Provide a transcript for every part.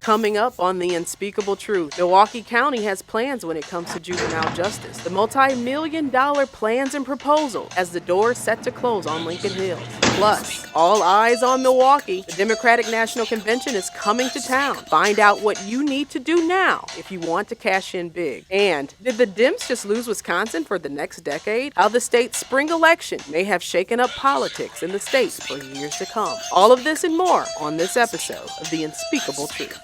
Coming up on The Unspeakable Truth, Milwaukee County has plans when it comes to juvenile justice. The multi-million-dollar plans and proposal as the doors set to close on Lincoln Hills. Plus, all eyes on Milwaukee. The Democratic National Convention is coming to town. Find out what you need to do now if you want to cash in big. And did the Dems just lose Wisconsin for the next decade? How the state's spring election may have shaken up politics in the state for years to come. All of this and more on this episode of The Unspeakable Truth.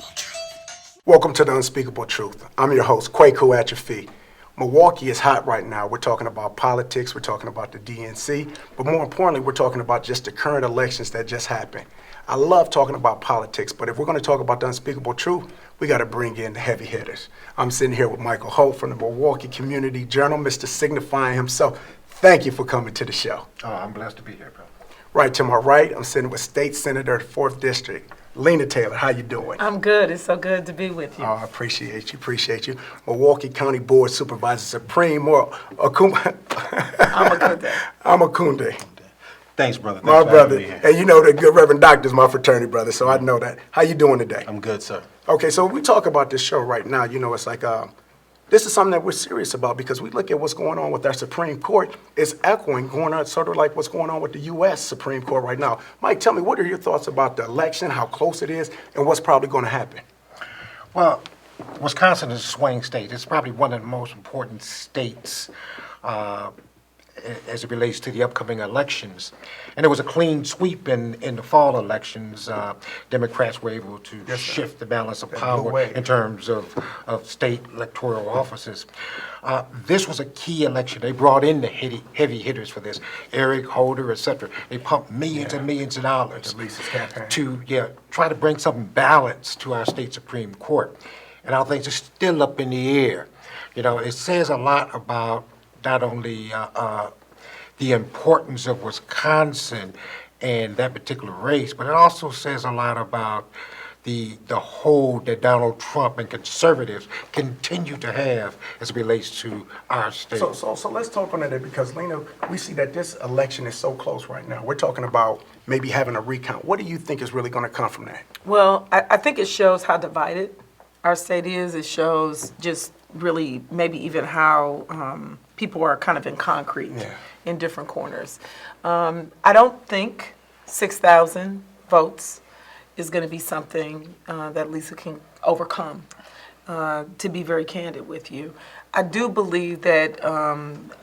Welcome to The Unspeakable Truth. I'm your host, Kwaku Atrophy. Milwaukee is hot right now. We're talking about politics, we're talking about the DNC, but more importantly, we're talking about just the current elections that just happened. I love talking about politics, but if we're going to talk about the unspeakable truth, we got to bring in the heavy hitters. I'm sitting here with Michael Holt from the Milwaukee Community Journal, Mr. Signifying himself. Thank you for coming to the show. Oh, I'm blessed to be here, bro. Right to my right, I'm sitting with State Senator, 4th District, Lena Taylor. How you doing? I'm good. It's so good to be with you. Oh, I appreciate you. Milwaukee County Board Supervisor Supreme, or Amakunde. Thanks, brother. Thanks My for brother. having me here. And you know the good Reverend Doctor is my fraternity brother, so I know that. How you doing today? I'm good, sir. Okay, so we talk about this show right now. You know, it's like this is something that we're serious about because we look at what's going on with our Supreme Court. It's echoing, going on sort of like what's going on with the U.S. Supreme Court right now. Mike, tell me, what are your thoughts about the election, how close it is, and what's probably going to happen? Well, Wisconsin is a swing state. It's probably one of the most important states as it relates to the upcoming elections. And it was a clean sweep in the fall elections. Democrats were able to shift the balance of power in terms of state electoral offices. This was a key election. They brought in the heavy hitters for this, Eric Holder, et cetera. They pumped millions and millions of dollars to try to bring some balance to our state Supreme Court. And our things are still up in the air. You know, it says a lot about not only the importance of Wisconsin and that particular race, but it also says a lot about the hold that Donald Trump and conservatives continue to have as it relates to our state. So let's talk on that because, Lena, we see that this election is so close right now. We're talking about maybe having a recount. What do you think is really going to come from that? Well, I think it shows how divided our state is. It shows just really maybe even how people are kind of in concrete in different corners. I don't think 6,000 votes is going to be something that Lisa can overcome, to be very candid with you. I do believe that,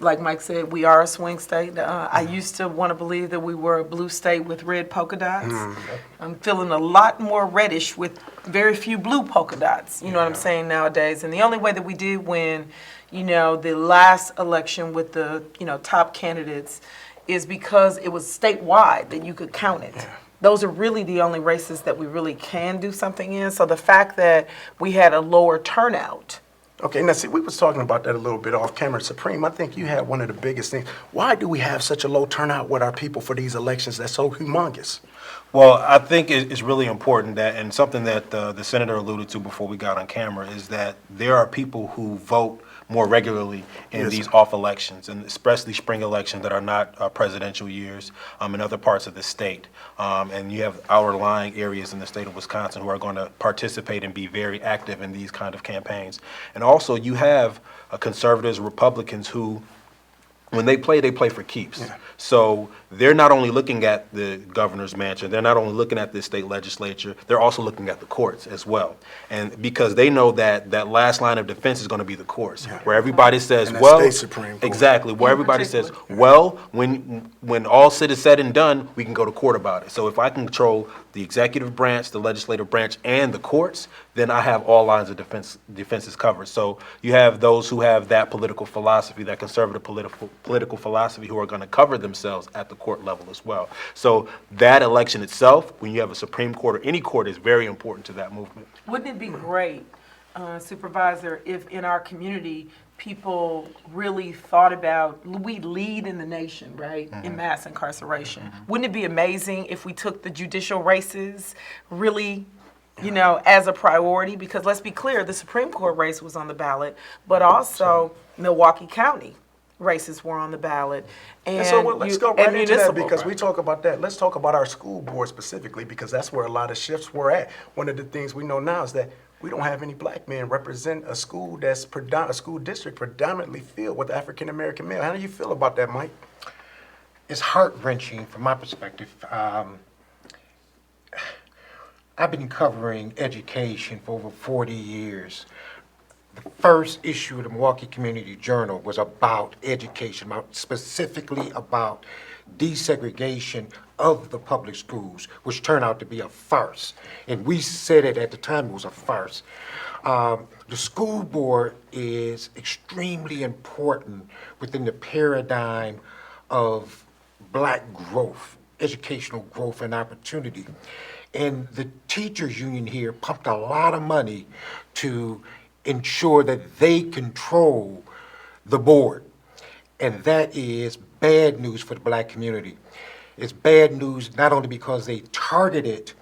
like Mike said, we are a swing state. I used to want to believe that we were a blue state with red polka dots. I'm feeling a lot more reddish with very few blue polka dots, you know what I'm saying, nowadays. And the only way that we did win, you know, the last election with the, you know, top candidates is because it was statewide that you could count it. Those are really the only races that we really can do something in. So the fact that we had a lower turnout. Okay, now see, we was talking about that a little bit off camera. Supreme, I think you had one of the biggest things. Why do we have such a low turnout with our people for these elections that's so humongous? Well, I think it's really important that, and something that the senator alluded to before we got on camera, is that there are people who vote more regularly in these off elections, and especially spring elections that are not presidential years in other parts of the state. And you have outlying areas in the state of Wisconsin who are going to participate and be very active in these kind of campaigns. And also you have conservatives, Republicans who, when they play for keeps. So they're not only looking at the governor's mansion, they're not only looking at the state legislature, they're also looking at the courts as well. And because they know that that last line of defense is going to be the courts, where everybody says, well, state Supreme Court. Exactly, where everybody says, well, when all said is said and done, we can go to court about it. So if I can control the executive branch, the legislative branch, and the courts, then I have all lines of defenses covered. So you have those who have that political philosophy, that conservative political philosophy, who are going to cover themselves at the court level as well. So that election itself, when you have a Supreme Court or any court, is very important to that movement. Wouldn't it be great, Supervisor, if in our community people really thought about, we lead in the nation, right, in mass incarceration. Wouldn't it be amazing if we took the judicial races really, you know, as a priority? Because let's be clear, the Supreme Court race was on the ballot, but also Milwaukee County races were on the ballot. And so let's go right into that, municipal. because we talk about that. Let's talk about our school board specifically, because that's where a lot of shifts were at. One of the things we know now is that we don't have any black men represent a school that's a school district predominantly filled with African American male. How do you feel about that, Mike? It's heart-wrenching from my perspective. I've been covering education for over 40 years. The first issue of the Milwaukee Community Journal was about education, specifically about desegregation of the public schools, which turned out to be a farce. And we said it at the time, it was a farce. The school board is extremely important within the paradigm of black growth, educational growth and opportunity. And the teachers union here pumped a lot of money to ensure that they control the board. And that is bad news for the black community. It's bad news not only because they targeted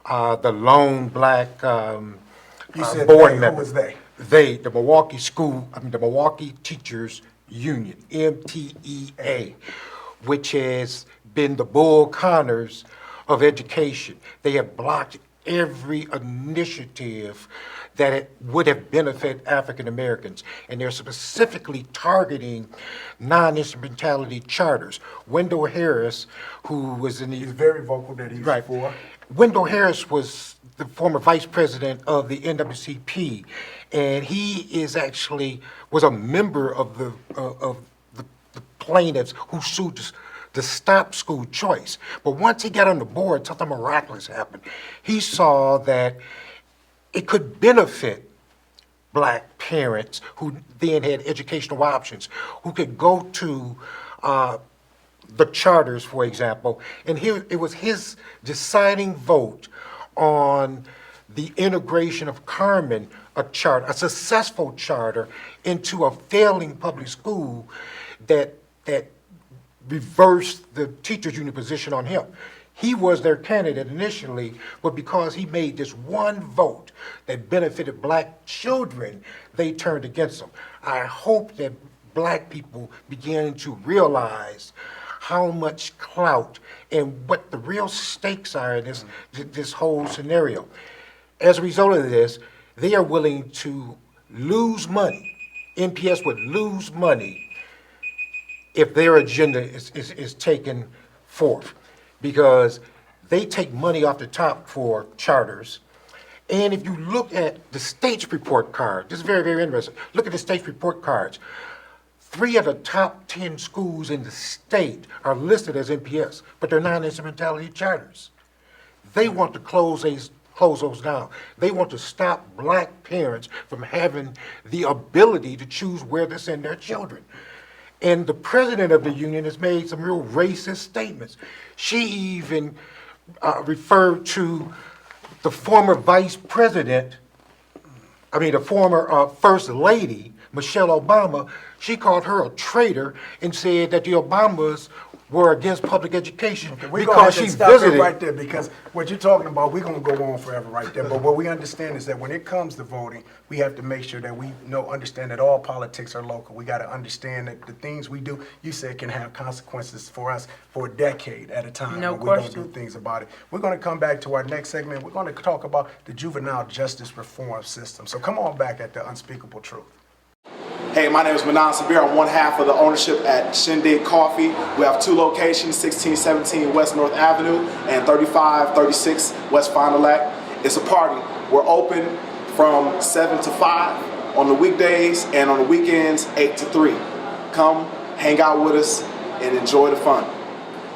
the lone black You said board they. member. Who was they? They, the Milwaukee Teachers Union, MTEA, which has been the Bull Connors of education. They have blocked every initiative that it would have benefited African Americans, and they're specifically targeting non-instrumentality charters. Wendell Harris, who was in the... He's very vocal that he's Right. for. Wendell Harris was the former vice president of the NWCP, and he was a member of the plaintiffs who sued to stop school choice. But once he got on the board, something miraculous happened. He saw that it could benefit black parents who then had educational options, who could go to the charters, for example, and here it was his deciding vote on the integration of Carmen, a successful charter, into a failing public school that reversed the teachers union position on him. He was their candidate initially, but because he made this one vote that benefited black children, they turned against him. I hope that black people begin to realize how much clout and what the real stakes are in this whole scenario. As a result of this, they are willing to lose money. NPS would lose money if their agenda is taken forth, because they take money off the top for charters. And if you look at the state's report card, this is very, very interesting. Look at the state's report cards. 3 of the top 10 schools in the state are listed as NPS, but they're non-instrumentality charters. They want to close those down. They want to stop black parents from having the ability to choose where to send their children. And the president of the union has made some real racist statements. She even referred to the former the former first lady, Michelle Obama. She called her a traitor and said that the Obamas were against public education We're because going she to stop visited. it right there, because what you're talking about, we're going to go on forever right there. But what we understand is that when it comes to voting, we have to make sure that we understand that all politics are local. We got to understand that the things we do, you said, can have consequences for us for a decade at a time. No when we don't question. do things about it. We're going to come back to our next segment. We're going to talk about the juvenile justice reform system. So come on back at the Unspeakable Truth. Hey, my name is Manan Sabir. I'm one half of the ownership at Shindig Coffee. We have 2 locations, 1617 West North Avenue and 3536 West Fond du Lac. It's a party. We're open from 7 to 5 on the weekdays, and on the weekends, 8 to 3. Come, hang out with us, and enjoy the fun.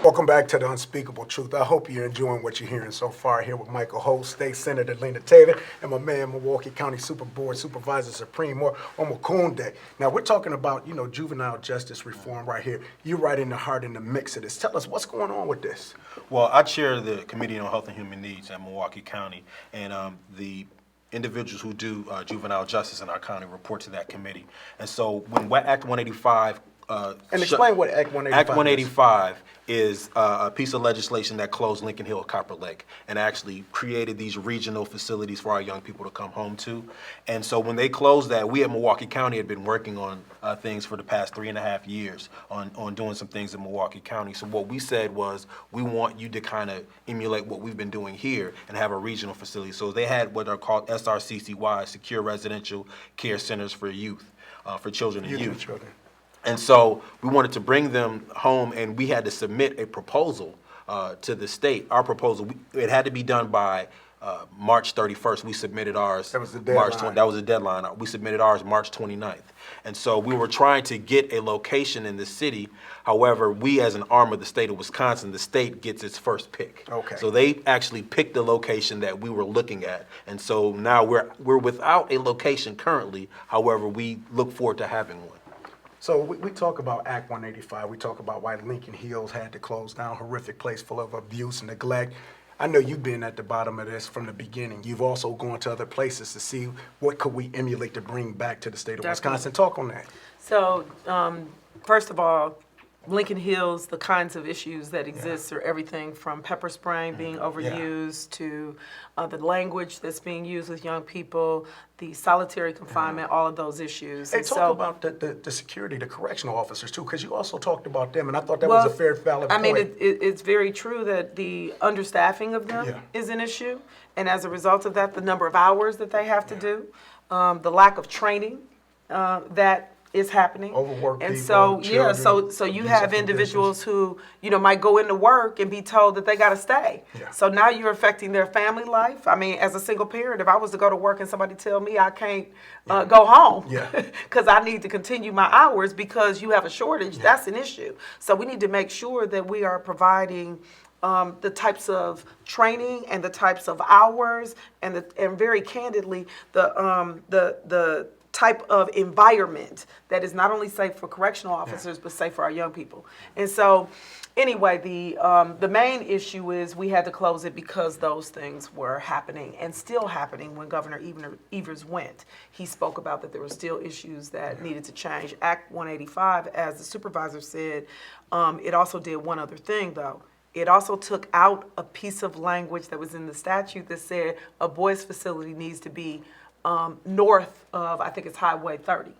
Welcome back to the Unspeakable Truth. I hope you're enjoying what you're hearing so far here with Michael Holt, State Senator Lena Taylor, and my man, Milwaukee County Super Board Supervisor Supreme Omokunde. Now, we're talking about, juvenile justice reform right here. You're right in the heart, in the mix of this. Tell us, what's going on with this? Well, I chair the Committee on Health and Human Needs at Milwaukee County, and the individuals who do juvenile justice in our county report to that committee. And so when Act 185 And explain what Act 185 Act 185 is a piece of legislation that closed Lincoln Hill, Copper Lake, and actually created these regional facilities for our young people to come home to. And so when they closed that, we at Milwaukee County had been working on things for the past 3.5 years on doing some things in Milwaukee County. So what we said was, we want you to kind of emulate what we've been doing here and have a regional facility. So they had what are called SRCCY, Secure Residential Care Centers for Youth, for children and youth. And so we wanted to bring them home, and we had to submit a proposal to the state. Our proposal, it had to be done by March 31st. We submitted ours. That was the deadline. That was the deadline. We submitted ours March 29th. And so we were trying to get a location in the city. However, we, as an arm of the state of Wisconsin, the state gets its first pick. Okay. So they actually picked the location that we were looking at. And so now we're without a location currently. However, we look forward to having one. So we talk about Act 185. We talk about why Lincoln Hills had to close down, horrific place full of abuse and neglect. I know you've been at the bottom of this from the beginning. You've also gone to other places to see what could we emulate to bring back to the state of Wisconsin. Talk on that. So, first of all, Lincoln Hills, the kinds of issues that exist are everything from pepper spraying being overused to the language that's being used with young people, the solitary confinement, all of those issues. Hey, And talk so, about the security, the correctional officers too, because you also talked about them, and I thought that was a fair, valid point. I mean, it's very true that the understaffing of them Yeah. is an issue, and as a result of that, the number of hours that they have to do, the lack of training that is happening. Overworked and people, so children, so you use have of individuals who might go into work and be told that they got to stay. Yeah. So now you're affecting their family life. I mean, as a single parent, if I was to go to work and somebody tell me I can't go home Yeah. because I need to continue my hours because you have a shortage, that's an issue. So we need to make sure that we are providing the types of training and the types of hours and very candidly the type of environment that is not only safe for correctional officers but safe for our young people. And so anyway, the main issue is we had to close it because those things were happening and still happening when Governor Evers went. He spoke about that there were still issues that needed to change. Act 185, as the supervisor said, it also did one other thing though. It also took out a piece of language that was in the statute that said a boys' facility needs to be north of, I think it's Highway 30.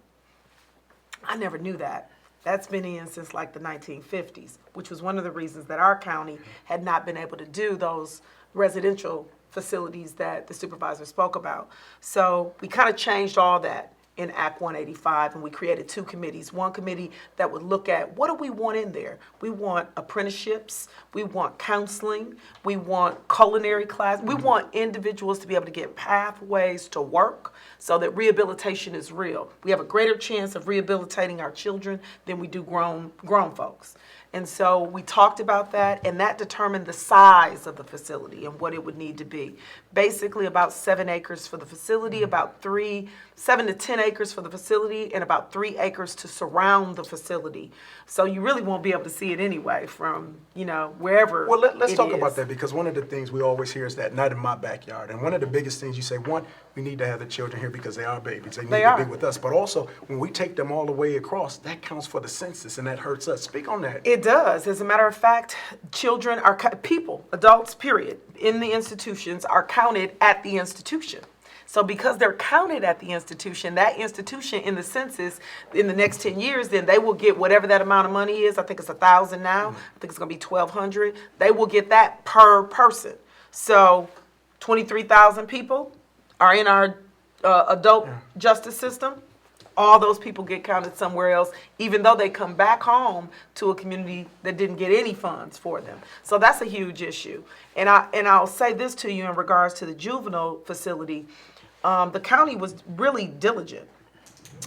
I never knew that. That's been in since like the 1950s, which was one of the reasons that our county had not been able to do those residential facilities that the supervisor spoke about. So we kind of changed all that in Act 185, and we created two committees. One committee that would look at what do we want in there. We want apprenticeships, we want counseling, we want culinary class, we want individuals to be able to get pathways to work so that rehabilitation is real. We have a greater chance of rehabilitating our children than we do grown folks. And so we talked about that, and that determined the size of the facility and what it would need to be. Basically about 7 acres for the facility, about 7 to 10 acres for the facility, and about 3 acres to surround the facility. So you really won't be able to see it anyway from, wherever. Well, let's talk about that, because one of the things we always hear is that not in my backyard. And one of the biggest things you say, one, we need to have the children here because they are babies. They need to be with us. But also, when we take them all the way across, that counts for the census, and that hurts us. Speak on that. It does. As a matter of fact, children are people, adults, period, in the institutions are counted at the institution. So because they're counted at the institution, that institution in the census in the next 10 years, then they will get whatever that amount of money is. I think it's 1,000 now. I think it's going to be 1,200. They will get that per person. So 23,000 people are in our adult justice system. All those people get counted somewhere else, even though they come back home to a community that didn't get any funds for them. So that's a huge issue. And I'll say this to you in regards to the juvenile facility. The county was really diligent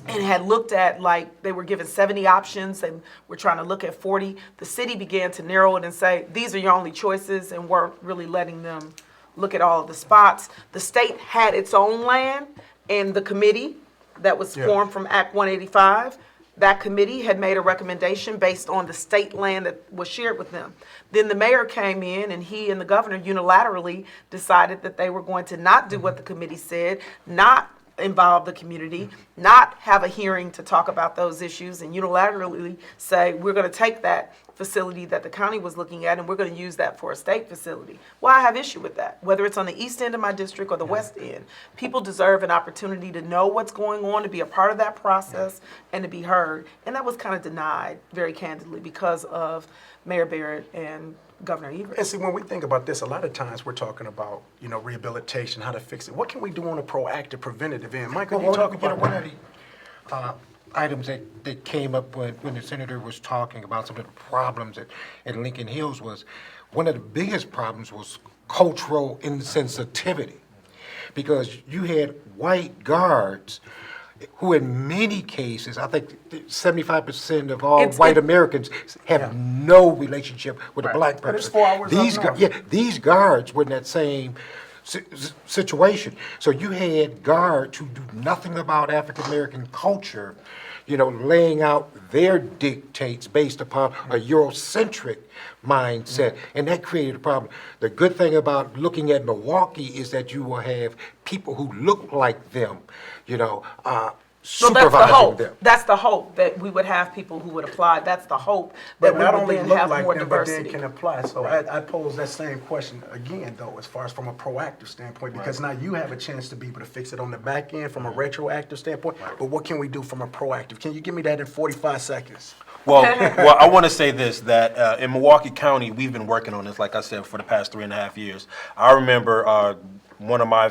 and had looked at, like, they were given 70 options and we're trying to look at 40. The city began to narrow it and say, these are your only choices, and weren't really letting them look at all of the spots. The state had its own land, and the committee that was formed from Act 185, that committee had made a recommendation based on the state land that was shared with them. Then the mayor came in, and he and the governor unilaterally decided that they were going to not do what the committee said, not involve the community, not have a hearing to talk about those issues, and unilaterally say, we're going to take that facility that the county was looking at and we're going to use that for a state facility. Well, I have issue with that, whether it's on the east end of my district or the west end. People deserve an opportunity to know what's going on, to be a part of that process, and to be heard. And that was kind of denied very candidly because of Mayor Barrett and Governor Evers. And see, when we think about this, a lot of times we're talking about, rehabilitation, how to fix it. What can we do on a proactive, preventative end? Michael, you talk about one of the items that came up when the senator was talking about some of the problems at Lincoln Hills was, one of the biggest problems was cultural insensitivity. Because you had white guards who in many cases, I think 75% of all white Americans have no relationship with a black person. But it's 4 hours up north. These guards were in that same situation. So you had guards who do nothing about African American culture, laying out their dictates based upon a Eurocentric mindset, and that created a problem. The good thing about looking at Milwaukee is that you will have people who look like them, supervising them. That's the hope, that we would have people who would apply. That's the hope, that But we not would only then look have like more them, but diversity. then can apply. So I pose that same question again, though, as far as from a proactive standpoint, because now you have a chance to be able to fix it on the back end from a retroactive standpoint. But what can we do from a proactive? Can you give me that in 45 seconds? Well, I want to say this, that in Milwaukee County, we've been working on this, like I said, for the past 3.5 years. I remember one of my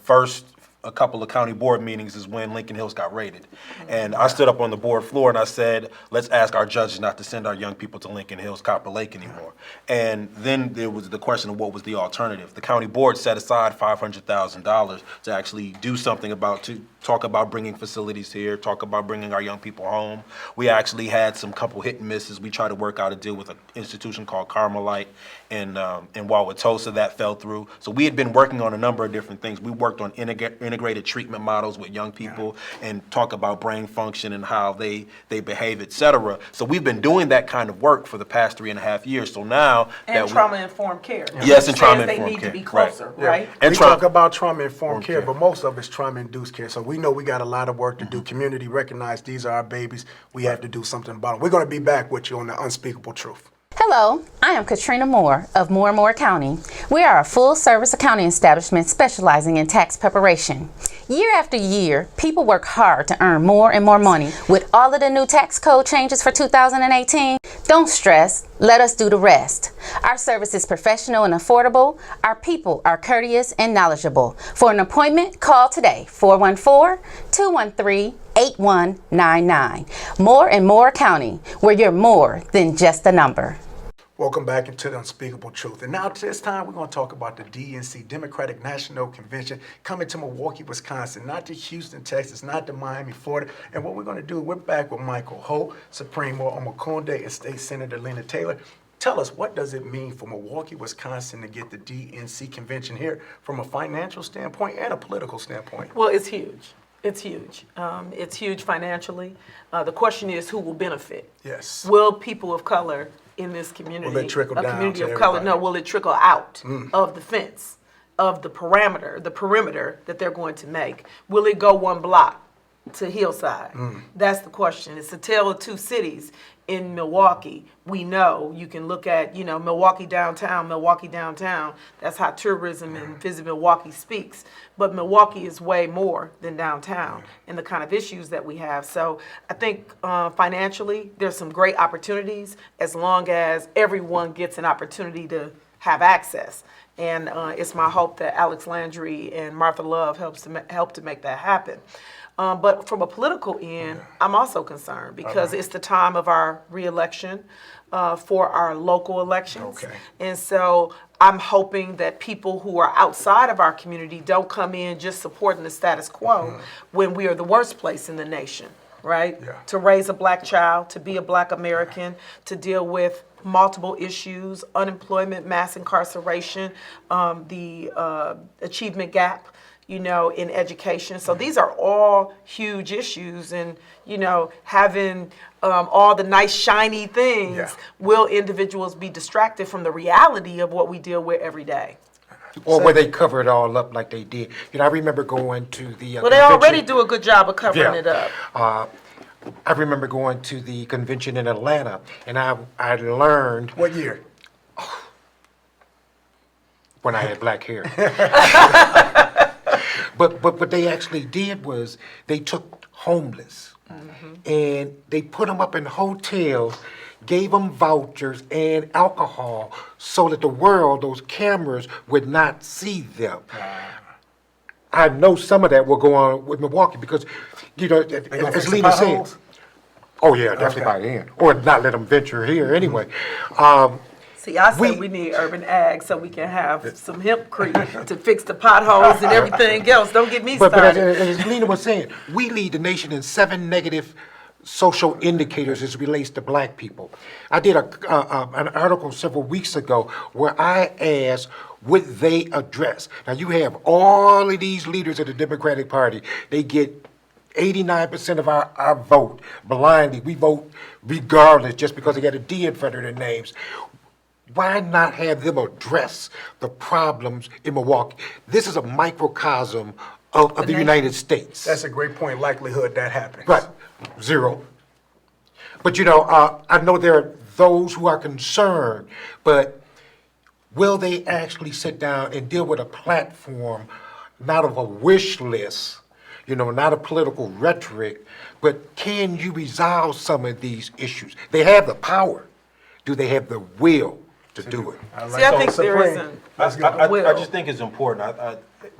first a couple of county board meetings is when Lincoln Hills got raided. And I stood up on the board floor and I said, let's ask our judges not to send our young people to Lincoln Hills, Copper Lake anymore. And then there was the question of what was the alternative. The county board set aside $500,000 to actually do something to talk about bringing facilities here, talk about bringing our young people home. We actually had some couple hit and misses. We tried to work out a deal with an institution called Carmelite in Wauwatosa. That fell through. So we had been working on a number of different things. We worked on integrated treatment models with young people and talk about brain function and how they behave, et cetera. So we've been doing that kind of work for the past 3.5 years. So now and trauma-informed care. Yes, and trauma-informed care. They need care. to be closer, right? And we talk about trauma-informed care, but most of it's trauma-induced care. So we know we got a lot of work to do. Community recognize these are our babies. We have to do something about them. We're going to be back with you on The Unspeakable Truth. Hello, I am Katrina Moore of Moore & Moore Accounting. We are a full-service accounting establishment specializing in tax preparation. Year after year, people work hard to earn more and more money. With all of the new tax code changes for 2018, don't stress, let us do the rest. Our service is professional and affordable. Our people are courteous and knowledgeable. For an appointment, call today, 414-213-8199. Moore & Moore Accounting, where you're more than just a number. Welcome back into The Unspeakable Truth. And now this time we're going to talk about the DNC, Democratic National Convention, coming to Milwaukee, Wisconsin, not to Houston, Texas, not to Miami, Florida. And what we're going to do, we're back with Michael Holt, Supreme Court Omakonde, and State Senator Lena Taylor. Tell us, what does it mean for Milwaukee, Wisconsin to get the DNC convention here from a financial standpoint and a political standpoint? Well, it's huge. It's huge. It's huge financially. The question is, who will benefit? Yes. Will people of color in this community, will it trickle down community to of color, everybody? no, will it trickle out of the fence, of the perimeter that they're going to make? Will it go one block to Hillside? That's the question. It's a tale of two cities. In Milwaukee, we know, you can look at, Milwaukee downtown. That's how tourism and Visit Milwaukee speaks. But Milwaukee is way more than downtown and the kind of issues that we have. So I think financially, there's some great opportunities as long as everyone gets an opportunity to have access. And it's my hope that Alex Landry and Martha Love help to make that happen. But from a political end, I'm also concerned because it's the time of our re-election for our local elections. Okay. And so I'm hoping that people who are outside of our community don't come in just supporting the status quo when we are the worst place in the nation, right? Yeah. To raise a black child, to be a black American, to deal with multiple issues, unemployment, mass incarceration, the achievement gap, in education. So these are all huge issues, and, having all the nice shiny things, will individuals be distracted from the reality of what we deal with every day? Or where they cover it all up like they did. You know, I remember going to the Well, they already do a good job of covering it up. I remember going to the convention in Atlanta, and I learned What year? when I had black hair. But what they actually did was they took homeless and they put them up in hotels, gave them vouchers and alcohol so that the world, those cameras, would not see them. I know some of that will go on with Milwaukee because, you know, as Lena said. Oh yeah, definitely by then, or not let them venture here anyway. See, I said we need urban ag so we can have some hempcrete to fix the potholes and everything else. Don't get me But started. as Lena was saying, we lead the nation in 7 negative social indicators as it relates to black people. I did an article several weeks ago where I asked would they address. Now you have all of these leaders of the Democratic Party. They get 89% of our vote blindly. We vote regardless just because they got a D in front of their names. Why not have them address the problems in Milwaukee? This is a microcosm of the United States. That's a great point. Likelihood that happens. Right, 0. But you know, I know there are those who are concerned, but will they actually sit down and deal with a platform, not of a wish list, you know, not a political rhetoric, but can you resolve some of these issues? They have the power. Do they have the will to do it? See, I think there isn't a will. I just think it's important.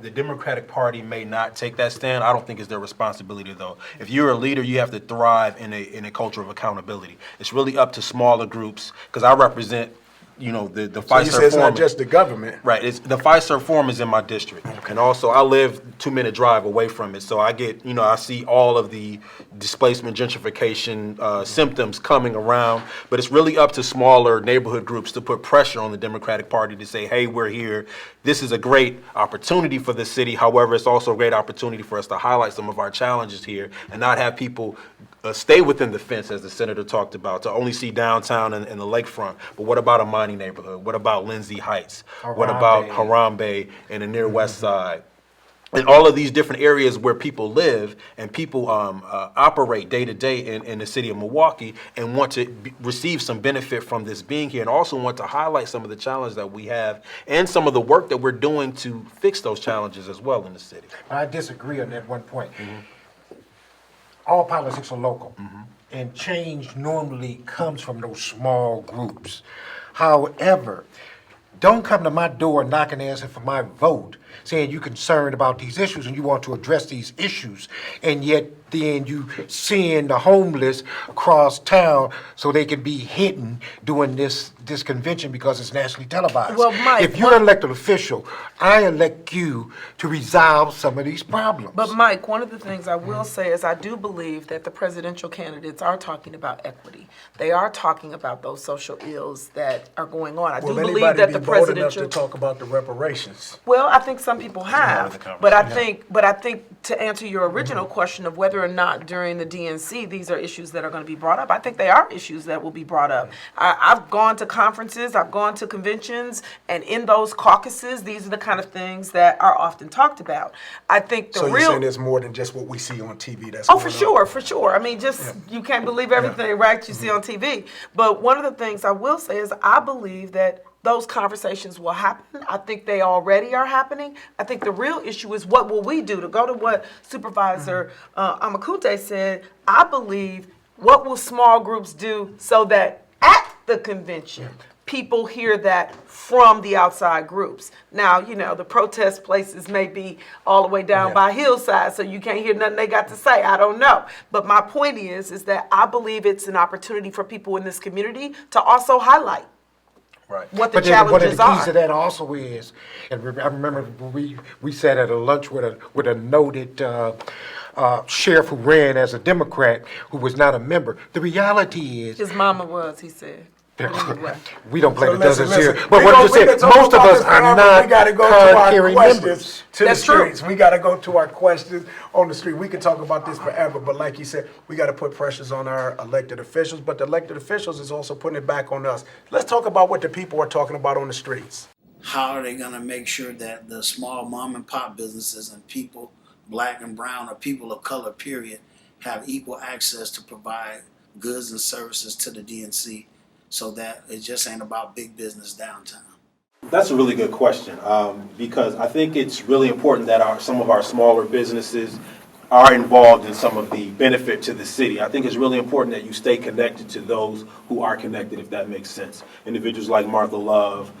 The Democratic Party may not take that stand. I don't think it's their responsibility, though. If you're a leader, you have to thrive in a culture of accountability. It's really up to smaller groups, because I represent, you know, the So you FISER say it's forum. not just the government. Right. It's the FISER forum is in my district, and also I live 2-minute drive away from it. So I get, you know, I see all of the displacement, gentrification symptoms coming around. But it's really up to smaller neighborhood groups to put pressure on the Democratic Party to say, hey, we're here. This is a great opportunity for the city. However, it's also a great opportunity for us to highlight some of our challenges here and not have people stay within the fence, as the senator talked about, to only see downtown and the lakefront. But what about a mining neighborhood? What about Lindsay Heights? What about Harambe and the near west side? And all of these different areas where people live and people operate day to day in the city of Milwaukee and want to receive some benefit from this being here, and also want to highlight some of the challenges that we have and some of the work that we're doing to fix those challenges as well in the city. I disagree on that one point. All politics are local, and change normally comes from those small groups. However, don't come to my door knocking asking for my vote, saying you're concerned about these issues and you want to address these issues, and yet then you send the homeless across town so they can be hidden during this convention because it's nationally televised. Well, Mike, if you're an elected official, I elect you to resolve some of these problems. But Mike, one of the things I will say is I do believe that the presidential candidates are talking about equity. They are talking about those social ills that are going on. I do believe that the presidential to talk about the reparations. Well, I think some people have, the conversation. but I think to answer your original question of whether or not during the DNC these are issues that are going to be brought up, I think they are issues that will be brought up. I've gone to conferences, I've gone to conventions, and in those caucuses, these are the kind of things that are often talked about. I think the So real. you're saying there's more than just what we see on TV? That's Oh, going for sure. I mean, you can't believe everything, right, you see on TV. But one of the things I will say is I believe that those conversations will happen. I think they already are happening. I think the real issue is what will we do? To go to what Supervisor Amakute said, I believe what will small groups do so that at the convention, people hear that from the outside groups. Now, you know, the protest places may be all the way down by Hillside, so you can't hear nothing they got to say. I don't know. But my point is that I believe it's an opportunity for people in this community to also highlight what the challenges one of the keys are. to that also is, and I remember we sat at a lunch with a noted sheriff who ran as a Democrat who was not a member. The reality is, His mama was, he said. Anyway. we don't play So the dozens listen, here. But we what gon- you we said, can talk most of about us this are forever. not We gotta go to our card-carrying questions members. to That's the true. streets. We got to go to our questions on the street. We can talk about this forever, but like you said, we got to put pressures on our elected officials. But the elected officials is also putting it back on us. Let's talk about what the people are talking about on the streets. how are they going to make sure that the small mom and pop businesses and people, black and brown, or people of color, period, have equal access to provide goods and services to the DNC so that it just ain't about big business downtown? That's a really good question, because I think it's really important that some of our smaller businesses are involved in some of the benefit to the city. I think it's really important that you stay connected to those who are connected, if that makes sense. Individuals like Martha Love,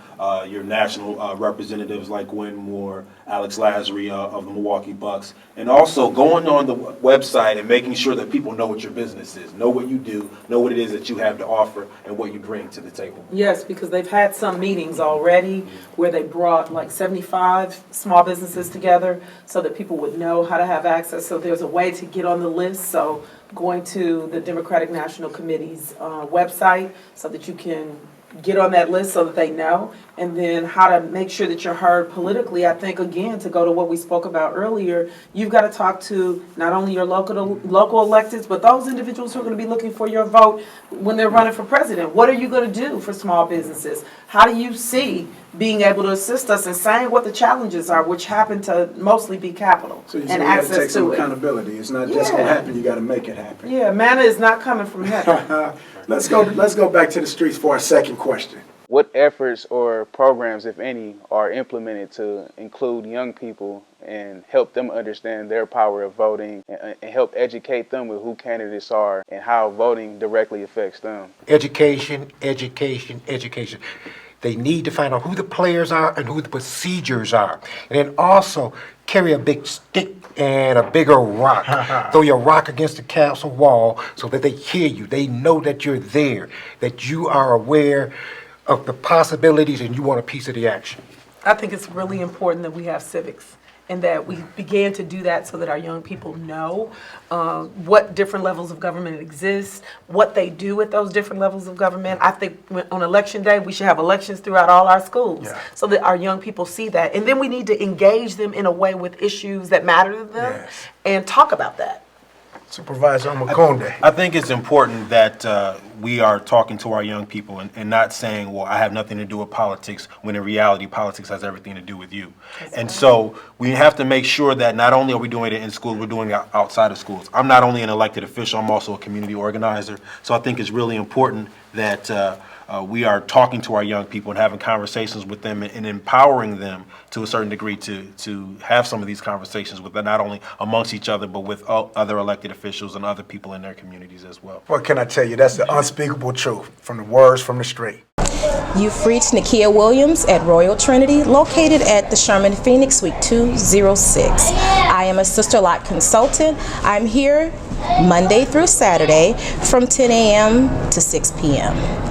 your national representatives like Gwen Moore, Alex Lasry of the Milwaukee Bucks, and also going on the website and making sure that people know what your business is, know what you do, know what it is that you have to offer and what you bring to the table. Yes, because they've had some meetings already where they brought like 75 small businesses together so that people would know how to have access. So there's a way to get on the list. So going to the Democratic National Committee's website so that you can get on that list so that they know, and then how to make sure that you're heard politically. I think, again, to go to what we spoke about earlier, you've got to talk to not only your local electeds, but those individuals who are going to be looking for your vote when they're running for president. What are you going to do for small businesses? How do you see being able to assist us in saying what the challenges are, which happen to mostly be capital So you and got to access take some to it? accountability. It's not just going to happen. You got to make it happen. Yeah, manna is not coming from heaven. Let's go back to the streets for our second question. What efforts or programs, if any, are implemented to include young people and help them understand their power of voting and help educate them with who candidates are and how voting directly affects them? Education, education, education. They need to find out who the players are and who the procedures are. And then also carry a big stick and a bigger rock. Throw your rock against the castle wall so that they hear you. They know that you're there, that you are aware of the possibilities and you want a piece of the action. I think it's really important that we have civics and that we began to do that so that our young people know what different levels of government exist, what they do at those different levels of government. I think on election day, we should have elections throughout all our schools so that our young people see that. And then we need to engage them in a way with issues that matter to them and talk about that. Supervisor Makonde. I think it's important that we are talking to our young people and not saying, well, I have nothing to do with politics, when in reality, politics has everything to do with you. And so we have to make sure that not only are we doing it in schools, we're doing it outside of schools. I'm not only an elected official, I'm also a community organizer. So I think it's really important that we are talking to our young people and having conversations with them and empowering them to a certain degree to have some of these conversations with them, not only amongst each other, but with other elected officials and other people in their communities as well. What can I tell you? That's the unspeakable truth from the words from the street. You've reached Nakia Williams at Royal Trinity, located at the Sherman Phoenix Suite 206. I am a Sister Lot consultant. I'm here Monday through Saturday from 10 a.m. to 6 p.m.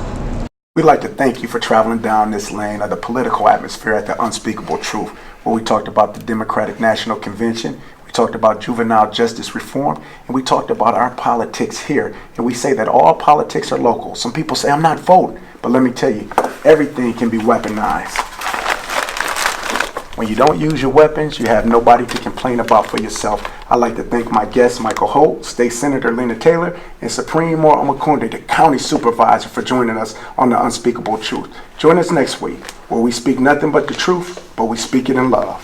We'd like to thank you for traveling down this lane of the political atmosphere at the Unspeakable Truth, where we talked about the Democratic National Convention, we talked about juvenile justice reform, and we talked about our politics here. And we say that all politics are local. Some people say, I'm not voting. But let me tell you, everything can be weaponized. When you don't use your weapons, you have nobody to complain about for yourself. I'd like to thank my guests, Michael Holt, State Senator Lena Taylor, and Supreme Moore Omakunde, the County Supervisor, for joining us on The Unspeakable Truth. Join us next week, where we speak nothing but the truth, but we speak it in love.